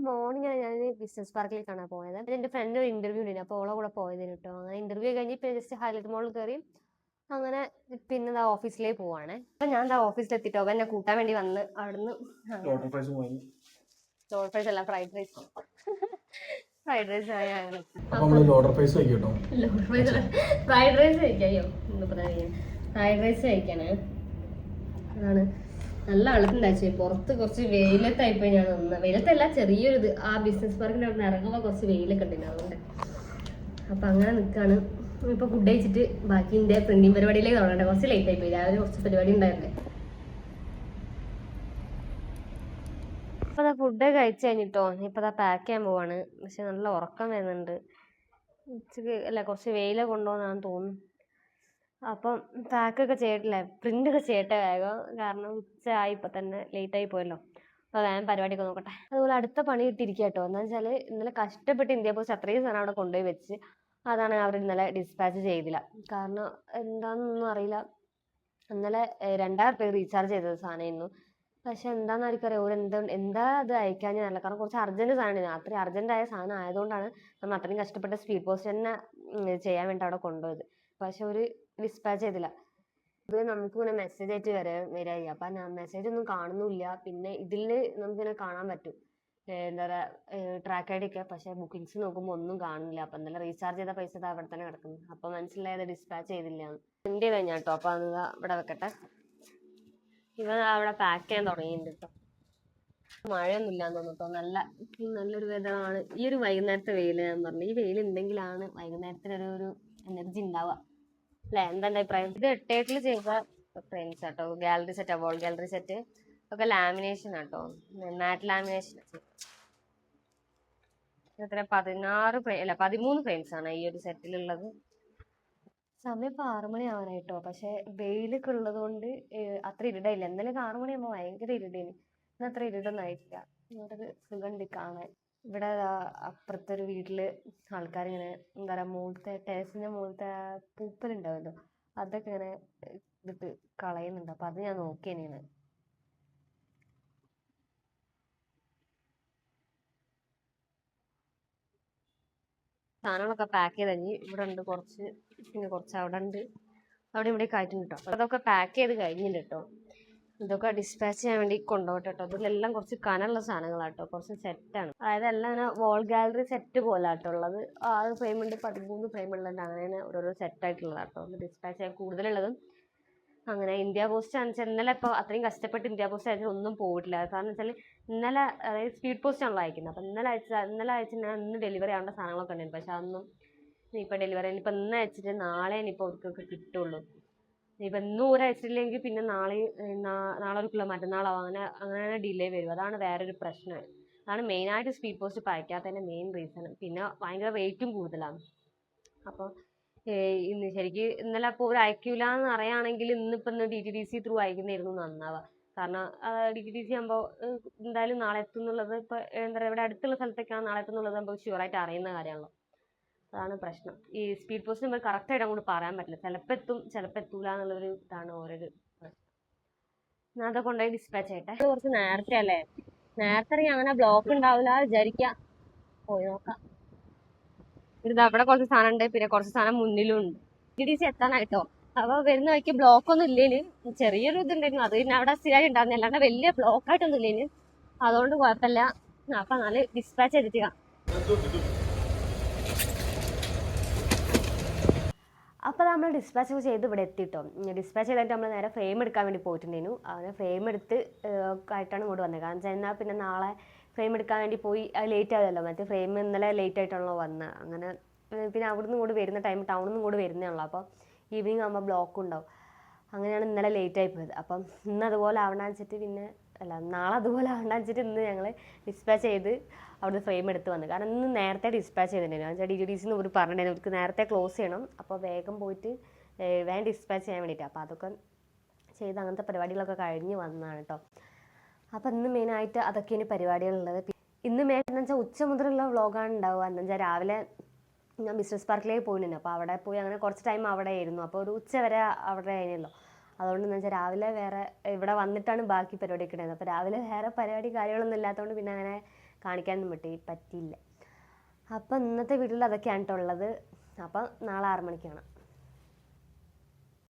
Morning ഞാൻ business പാർക്കിലേക്കാണ് പോയത്. എൻ്റെ ഫ്രണ്ട് ഒരു ഇന്റർവ്യൂ ഉണ്ടായിരുന്നു, അപ്പോൾ ഓളെ കൂടെ പോയതിന് കേട്ടോ. അങ്ങനെ ഇന്റർവ്യൂ കഴിഞ്ഞ് പിന്നെ ജസ്റ്റ് ഹൈലൈറ്റ് മോളിൽ കയറി അങ്ങനെ പിന്നെ ഓഫീസിലേക്ക് പോവാണ്. അപ്പൊ ഞാൻ ഓഫീസിലെത്തിട്ടോ, അവൻ എന്നെ കൂട്ടാൻ വേണ്ടി വന്ന് അവിടുന്ന് ലോഡ് ഫ്രൈസ് അല്ല fried rice fried rice fried rice കഴിക്കായോ ഫ്രൈഡ് റൈസ് കഴിക്കാന്. അതാണ് നല്ല എളുപ്പുണ്ടാച്ചു. പുറത്ത് കുറച്ച് വെയിലത്തായിപ്പോയി ഞാൻ നിന്ന്. വെയിലത്തല്ല, ചെറിയൊരു ഇത് ആ ബിസിനസ് പാർക്കിൻ്റെ അവിടെ നിന്ന് ഇറങ്ങുമ്പോൾ കുറച്ച് വെയിലൊക്കെ ഉണ്ടായിരുന്നു, അതുകൊണ്ട്. അപ്പം അങ്ങനെ നിൽക്കുകയാണ്. ഇപ്പോൾ ഫുഡ് കഴിച്ചിട്ട് ബാക്കി എൻ്റെ പ്രിന്റിങ് പരിപാടിയിലേക്ക് തുടങ്ങട്ടെ. കുറച്ച് ലേറ്റ് ആയിപ്പോയി, രാവിലെ കുറച്ച് പരിപാടി ഉണ്ടായിരുന്നേ. അപ്പോൾ ഫുഡ് കഴിച്ച് കഴിഞ്ഞിട്ടോ ഇപ്പോൾ പാക്ക് ചെയ്യാൻ പോവാണ്. പക്ഷെ നല്ല ഉറക്കം വരുന്നുണ്ട്. ഉച്ചക്ക് അല്ല, കുറച്ച് വെയിലൊക്കെ കൊണ്ടുപോകുന്നതാണെന്ന് തോന്നുന്നു. അപ്പം പാക്കൊക്കെ ചെയ്തിട്ടില്ലേ, പ്രിൻ്റൊക്കെ ചെയ്യട്ടെ വേഗം, കാരണം ഉച്ച ആയി, ഇപ്പം തന്നെ ലേറ്റായി പോയല്ലോ. അപ്പോൾ വേഗം പരിപാടിയൊക്കെ നോക്കട്ടെ. അതുപോലെ അടുത്ത പണി കിട്ടിയിരിക്കുക കേട്ടോ. എന്താണെന്ന് വെച്ചാൽ ഇന്നലെ കഷ്ടപ്പെട്ട് ഇന്ത്യ പോസ്റ്റ് അത്രയും സാധനം അവിടെ കൊണ്ടുപോയി വെച്ച്, അതാണ് അവർ ഇന്നലെ ഡിസ്പാച്ച് ചെയ്തില്ല. കാരണം എന്താണെന്നൊന്നും അറിയില്ല. ഇന്നലെ 2000 രൂപ റീചാർജ് ചെയ്തത് സാധനമായിരുന്നു. പക്ഷെ എന്താണെന്ന് ആർക്കറിയാം, ഒരു എന്താ അത് അയക്കാഞ്ഞല്ല. കാരണം കുറച്ച് അർജൻറ്റ് സാധനമായിരുന്നു. അത്രയും അർജൻറ്റായ സാധനം ആയതുകൊണ്ടാണ് നമ്മൾ അത്രയും കഷ്ടപ്പെട്ട സ്പീഡ് പോസ്റ്റ് തന്നെ ചെയ്യാൻ വേണ്ടി അവിടെ കൊണ്ടുപോയത്. പക്ഷെ ഒരു ഡിസ്പാച്ച് ചെയ്തില്ല. ഇത് നമുക്ക് ഇങ്ങനെ മെസ്സേജ് ആയിട്ട് വരായി. അപ്പം മെസ്സേജ് ഒന്നും കാണുന്നില്ല. പിന്നെ ഇതിൽ നമുക്കിങ്ങനെ കാണാൻ പറ്റും എന്താ പറയുക ട്രാക്ക് ഐ ഡി ഒക്കെ. പക്ഷെ ബുക്കിങ്സ് നോക്കുമ്പോൾ ഒന്നും കാണുന്നില്ല. അപ്പം എന്തായാലും റീചാർജ് ചെയ്ത പൈസ അവിടെ തന്നെ കിടക്കുന്നു. അപ്പം മനസ്സിലായത് ഡിസ്പാച്ച് ചെയ്തില്ല. പ്രിന്റ് ചെയ്ത് കഴിഞ്ഞാൽ കേട്ടോ. അപ്പം അത് ഇവിടെ വെക്കട്ടെ. ഇവ അവിടെ പാക്ക് ചെയ്യാൻ തുടങ്ങിയിട്ടുണ്ട് കേട്ടോ. മഴയൊന്നും ഇല്ലാന്ന് തോന്നുന്നു കേട്ടോ. നല്ലൊരു വെതറാണ്. ഈ ഒരു വൈകുന്നേരത്തെ വെയിൽ ഞാൻ പറഞ്ഞു, ഈ വെയിൽ ഉണ്ടെങ്കിലാണ് വൈകുന്നേരത്തിനൊരു എനർജി ഉണ്ടാവുക അല്ലെ? എന്താ അഭിപ്രായം? ഇത് 8 ചെയ്ത ഫ്രെയിംസ് ആട്ടോ. Gallery set, wall gallery set ഒക്കെ ലാമിനേഷൻ ആട്ടോ, മാറ്റ് ലാമിനേഷൻ. എത്ര 13 ഫ്രെയിംസ് ആണ് ഈ ഒരു സെറ്റിലുള്ളത്. സമയം ഇപ്പൊ 6 മണി ആവാനായിട്ടോ. പക്ഷെ വെയിലൊക്കെ ഉള്ളത് കൊണ്ട് അത്ര ഇരുടായില്ല. ഇന്നലെ 6 മണിയാകുമ്പോൾ ഭയങ്കര ഇരുടേന്. ഇന്ന് അത്ര ഇരുടൊന്നും ആയിട്ടില്ല. ഇങ്ങോട്ടൊരു സുഖമുണ്ട് കാണാൻ. ഇവിടെ അപ്പുറത്തെ ഒരു വീട്ടില് ആൾക്കാരിങ്ങനെ എന്താ പറയാ, മുകളിലത്തെ ടെറസിന്റെ മുകളിലത്തെ പൂപ്പലുണ്ടാവുമല്ലോ, അതൊക്കെ ഇങ്ങനെ ഇതിട്ട് കളയുന്നുണ്ട്. അപ്പൊ അത് ഞാൻ നോക്കിയാണ്. സാധനങ്ങളൊക്കെ പാക്ക് ചെയ്ത് കഴിഞ്ഞ് ഇവിടെ ഉണ്ട് കുറച്ച്, പിന്നെ കുറച്ച് അവിടെ ഉണ്ട്, അവിടെ ഇവിടെ ആയിട്ടുണ്ട് കേട്ടോ. അതൊക്കെ പാക്ക് ചെയ്ത് കഴിഞ്ഞില്ല കേട്ടോ. ഇതൊക്കെ ഡിസ്പാച്ച് ചെയ്യാൻ വേണ്ടി കൊണ്ടുപോട്ടെ കേട്ടോ. ഇതിലെല്ലാം കുറച്ച് കനമുള്ള സാധനങ്ങളാട്ടോ, കുറച്ച് സെറ്റാണ്. അതായത് എല്ലാം ഇങ്ങനെ വോൾ ഗാലറി സെറ്റ് പോലെ ആട്ടോ ഉള്ളത്. 6 ഫ്രെയിം ഉണ്ട്, 13 ഫ്രെയിം ഉള്ളത്, അങ്ങനെ ഓരോരോ സെറ്റായിട്ടുള്ളതാട്ടോ. ഡിസ്പാച്ച് ചെയ്യാൻ കൂടുതലുള്ളതും അങ്ങനെ. ഇന്ത്യ പോസ്റ്റ് ആണെന്ന് ഇന്നലെ ഇപ്പോൾ അത്രയും കഷ്ടപ്പെട്ട് ഇന്ത്യ പോസ്റ്റ് അയച്ചാൽ ഒന്നും പോയിട്ടില്ല. കാരണം വെച്ചാൽ ഇന്നലെ അതായത് സ്പീഡ് പോസ്റ്റ് ആണല്ലോ അയക്കുന്നത്. അപ്പം ഇന്നലെ അയച്ച് ഞാൻ ഇന്ന് ഡെലിവറി ആവേണ്ട സാധനങ്ങളൊക്കെ ഉണ്ടായിരുന്നു. പക്ഷെ അതൊന്നും ഇപ്പം ഡെലിവറി ഇനിയിപ്പോൾ ഇന്ന് അയച്ചിട്ട് നാളെ ഇനിയിപ്പോൾ അവർക്കൊക്കെ കിട്ടുള്ളൂ. ഇനിയിപ്പോൾ ഇന്നും അയച്ചിട്ടില്ലെങ്കിൽ പിന്നെ നാളെ ഒരു കിലോ മറ്റന്നാളാവും. അങ്ങനെ ഡിലേ വരും. അതാണ് വേറൊരു പ്രശ്നം. അതാണ് മെയിനായിട്ട് സ്പീഡ് പോസ്റ്റ് ഇപ്പോൾ അയക്കാത്തതിൻ്റെ മെയിൻ റീസൺ. പിന്നെ ഭയങ്കര റേറ്റും കൂടുതലാണ്. അപ്പോൾ ഇന്ന് ശരിക്കും ഇന്നലെ അപ്പോൾ ഒരു അയക്കൂല എന്ന് അറിയുകയാണെങ്കിൽ ഇന്നിപ്പോൾ DTDC ത്രൂ അയക്കുന്നതായിരുന്നു നന്നാവുക. കാരണം DTDC ആകുമ്പോൾ എന്തായാലും നാളെ എത്തും എന്നുള്ളത്, ഇപ്പോൾ എന്താ പറയുക, ഇവിടെ അടുത്തുള്ള സ്ഥലത്തൊക്കെയാണ് നാളെ എത്തും എന്നുള്ളത് നമുക്ക് ഷുവറായിട്ട് അറിയുന്ന കാര്യമാണല്ലോ. അതാണ് പ്രശ്നം. ഈ സ്പീഡ് പോസ്റ്റ് നമുക്ക് കറക്റ്റായിട്ട് അങ്ങോട്ട് പറയാൻ പറ്റില്ല. ചിലപ്പോൾ എത്തും, ചിലപ്പോൾ എത്തൂല എന്നുള്ളൊരു ഇതാണ് ഓരോരു പ്രശ്നം. ഞാൻ അതൊക്കെ കൊണ്ടുപോയി ഡിസ്പാച്ച് ചെയ്യട്ടെ. കുറച്ച് നേരത്തെ അല്ലേ, നേരത്തെ ഇറങ്ങി അങ്ങനെ ബ്ലോക്ക് ഉണ്ടാവില്ല വിചാരിക്കാം. പോയി നോക്കാം. ഇത് അവിടെ കുറച്ച് സാധനം ഉണ്ട്, പിന്നെ കുറച്ച് സാധനം മുന്നിലും ഉണ്ട്. DTDC എത്താനായിട്ടോ. അപ്പൊ വരുന്ന വഴിക്ക് ബ്ലോക്ക് ഒന്നും ഇല്ലേന്, ചെറിയൊരു ഇതുണ്ടായിരുന്നു. അത് പിന്നെ അവിടെ സ്ഥിരമായി ഉണ്ടായിരുന്നു, അല്ലാണ്ട് വലിയ ബ്ലോക്ക് ആയിട്ടൊന്നും ഇല്ലേന്. അതുകൊണ്ട് കുഴപ്പമില്ല. അപ്പൊ നല്ല ഡിസ്പാച്ച് ചെയ്തിട്ട്. അപ്പോൾ നമ്മൾ ഡിസ്പാച്ച് ഒക്കെ ചെയ്ത് ഇവിടെ എത്തിട്ടോ. ഡിസ്പാച്ച് ചെയ്തിട്ട് നമ്മൾ നേരെ ഫ്രെയിം എടുക്കാൻ വേണ്ടി പോയിട്ടുണ്ടായിരുന്നു. അങ്ങനെ ഫ്രെയിം എടുത്ത് ആയിട്ടാണ് ഇങ്ങോട്ട് വന്നത്. കാരണം വെച്ചാൽ എന്നാൽ പിന്നെ നാളെ ഫ്രെയിം എടുക്കാൻ വേണ്ടി പോയി അത് ലേറ്റ് ആവുമല്ലോ. മറ്റേ ഫ്രെയിം ഇന്നലെ ലേറ്റ് ആയിട്ടാണല്ലോ വന്നത്. അങ്ങനെ പിന്നെ അവിടുന്ന് ഇങ്ങോട്ട് വരുന്ന ടൈം ടൗണിൽ നിന്ന് ഇങ്ങോട്ട് വരുന്നതാണല്ലോ. അപ്പോൾ ഈവനിങ് ആകുമ്പോൾ ബ്ലോക്ക് ഉണ്ടാവും. അങ്ങനെയാണ് ഇന്നലെ ലേറ്റ് ആയി പോയത്. അപ്പം ഇന്ന് അതുപോലെ ആവണ്ടെന്ന് വെച്ചിട്ട് നാളെ അതുപോലെ ആവണ്ടെന്ന് വെച്ചിട്ട് ഇന്ന് ഞങ്ങൾ ഡിസ്പാച്ച് ചെയ്ത് അവിടുന്ന് ഫ്രെയിം എടുത്ത് വന്നു. കാരണം ഇന്ന് നേരത്തെ ഡിസ്പാച്ച് ചെയ്തിട്ടുണ്ടായിരുന്നു. വെച്ചാൽ DTDC ഇവർ പറഞ്ഞിട്ടുണ്ടായിരുന്നു ഇവർക്ക് നേരത്തെ ക്ലോസ് ചെയ്യണം. അപ്പോൾ വേഗം പോയിട്ട് വേഗം ഡിസ്പാച്ച് ചെയ്യാൻ വേണ്ടിയിട്ട്. അപ്പോൾ അതൊക്കെ ചെയ്ത് അങ്ങനത്തെ പരിപാടികളൊക്കെ കഴിഞ്ഞ് വന്നതാണ് കേട്ടോ. അപ്പോൾ ഇന്ന് മെയിനായിട്ട് അതൊക്കെയാണ് പരിപാടികളുള്ളത്. ഇന്ന് മെയിൻ എന്ന് വെച്ചാൽ ഉച്ച മുതലുള്ള വ്ളോഗാണ് ഉണ്ടാവുക. എന്ന് വെച്ചാൽ രാവിലെ ഞാൻ ബിസിനസ് പാർക്കിലേക്ക് പോയിട്ടുണ്ട്. അപ്പോൾ അവിടെ പോയി അങ്ങനെ കുറച്ച് ടൈം അവിടെ ആയിരുന്നു. അപ്പോൾ ഒരു ഉച്ച വരെ അവിടെ ആയിരുന്നല്ലോ. അതുകൊണ്ട് എന്ന് വെച്ചാൽ രാവിലെ വേറെ ഇവിടെ വന്നിട്ടാണ് ബാക്കി പരിപാടിയൊക്കെ ഉണ്ടായിരുന്നത്. അപ്പോൾ രാവിലെ വേറെ പരിപാടി കാര്യങ്ങളൊന്നും ഇല്ലാത്തതുകൊണ്ട് പിന്നെ അങ്ങനെ കാണിക്കാനൊന്നും പറ്റിയില്ല. അപ്പം ഇന്നത്തെ വീട്ടിൽ അതൊക്കെയാണ് കേട്ടോ ഉള്ളത്. അപ്പം നാളെ 6 മണിക്ക് കാണാം.